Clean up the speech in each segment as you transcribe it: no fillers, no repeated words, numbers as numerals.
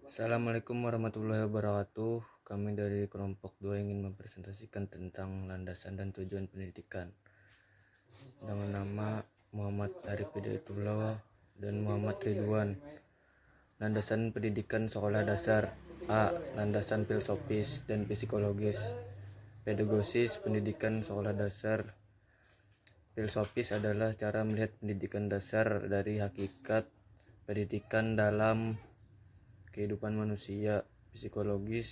Assalamualaikum warahmatullahi wabarakatuh. Kami dari kelompok 2 ingin mempresentasikan tentang landasan dan tujuan pendidikan dengan nama Muhammad Arif Hidayatullah dan Muhammad Ridwan. Landasan pendidikan sekolah dasar. A. Landasan filosofis dan psikologis. Pedagogis pendidikan sekolah dasar. Filosofis adalah cara melihat pendidikan dasar dari hakikat pendidikan dalam kehidupan manusia. Psikologis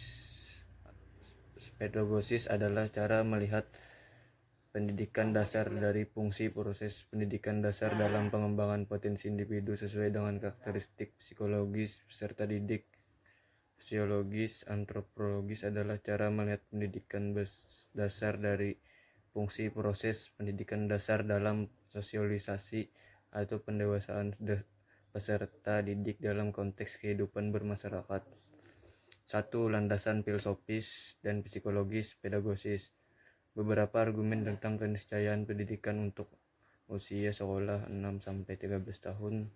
pedagogis adalah cara melihat pendidikan dasar dari fungsi proses pendidikan dasar dalam pengembangan potensi individu sesuai dengan karakteristik psikologis peserta didik. Sosiologis antropologis adalah cara melihat pendidikan dasar dari fungsi proses pendidikan dasar dalam sosialisasi atau pendewasaan peserta didik dalam konteks kehidupan bermasyarakat. 1. Landasan filosofis dan psikologis pedagogis. Beberapa argumen tentang keniscayaan pendidikan untuk usia sekolah 6-13 tahun.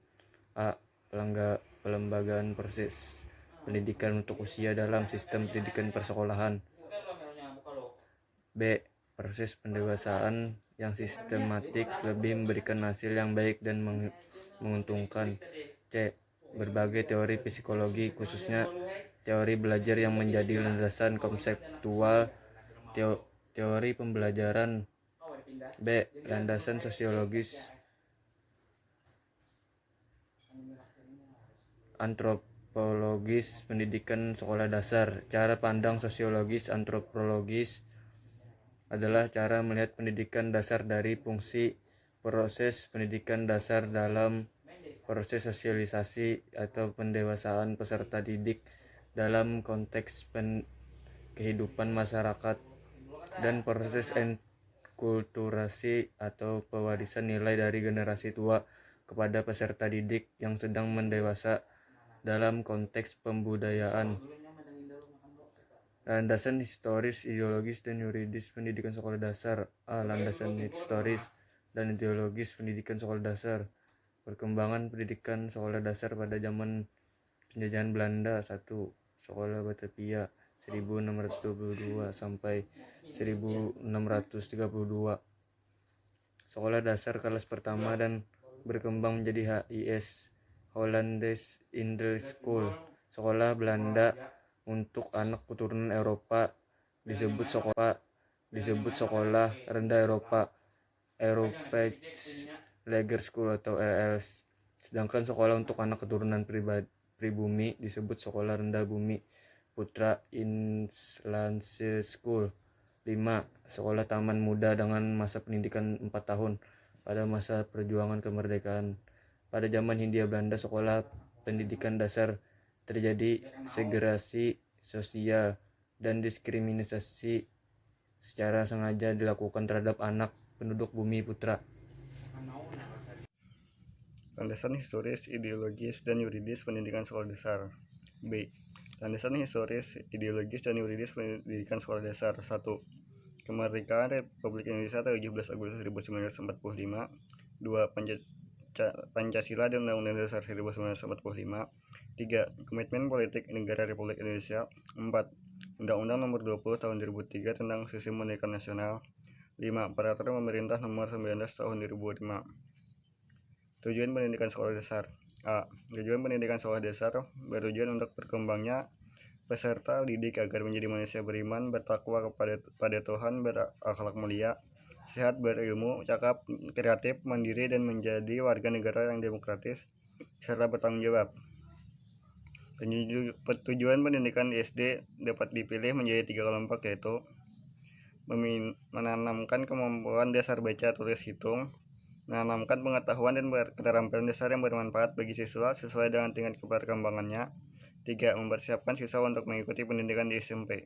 A. Pelembagaan proses pendidikan untuk usia dalam sistem pendidikan persekolahan. B. Proses pendewasaan yang sistematik lebih memberikan hasil yang baik dan menguntungkan. C. Berbagai teori psikologi, khususnya teori belajar yang menjadi landasan konseptual teori pembelajaran. B. Landasan sosiologis antropologis pendidikan sekolah dasar. Cara pandang sosiologis antropologis adalah cara melihat pendidikan dasar dari fungsi proses pendidikan dasar dalam proses sosialisasi atau pendewasaan peserta didik dalam konteks kehidupan masyarakat, dan proses enkulturasi atau pewarisan nilai dari generasi tua kepada peserta didik yang sedang mendewasa dalam konteks pembudayaan. Landasan historis, ideologis, dan yuridis pendidikan sekolah dasar. A. Landasan historis dan ideologis pendidikan sekolah dasar. Perkembangan pendidikan sekolah dasar pada zaman penjajahan Belanda. 1. Sekolah Batavia 1622 sampai 1632. Sekolah dasar kelas pertama dan berkembang menjadi HIS, Hollandaise Indel's School. Sekolah Belanda untuk anak keturunan Eropa disebut sekolah rendah Eropa, Europees Lager School atau ELS. Sedangkan sekolah untuk anak keturunan pribumi disebut sekolah rendah bumi, Putra Inlandse School. 5. Sekolah taman muda dengan masa pendidikan 4 tahun pada masa perjuangan kemerdekaan. Pada zaman Hindia Belanda, sekolah pendidikan dasar terjadi segregasi sosial dan diskriminasi secara sengaja dilakukan terhadap anak penduduk bumi putra. Landasan historis, ideologis, dan yuridis pendidikan sekolah dasar. B. Landasan historis, ideologis, dan yuridis pendidikan sekolah dasar. 1. Kemerdekaan Republik Indonesia 17 Agustus 1945. 2. Pancasila dan Undang-Undang Dasar 1945. 3. Komitmen politik negara Republik Indonesia. 4. Undang-Undang Nomor 20 Tahun 2003 tentang Sistem Pendidikan Nasional. 5. Peraturan Pemerintah Nomor 19 Tahun 2005. Tujuan pendidikan sekolah dasar. A. Tujuan pendidikan sekolah dasar bertujuan untuk berkembangnya peserta didik agar menjadi manusia beriman, bertakwa kepada Tuhan, berakhlak mulia, sehat, berilmu, cakap, kreatif, mandiri, dan menjadi warga negara yang demokratis serta bertanggung jawab. Tujuan pendidikan di SD dapat dipilih menjadi 3 kelompok, yaitu menanamkan kemampuan dasar baca, tulis, hitung, menanamkan pengetahuan dan keterampilan dasar yang bermanfaat bagi siswa sesuai dengan tingkat perkembangannya. 3. Mempersiapkan siswa untuk mengikuti pendidikan di SMP.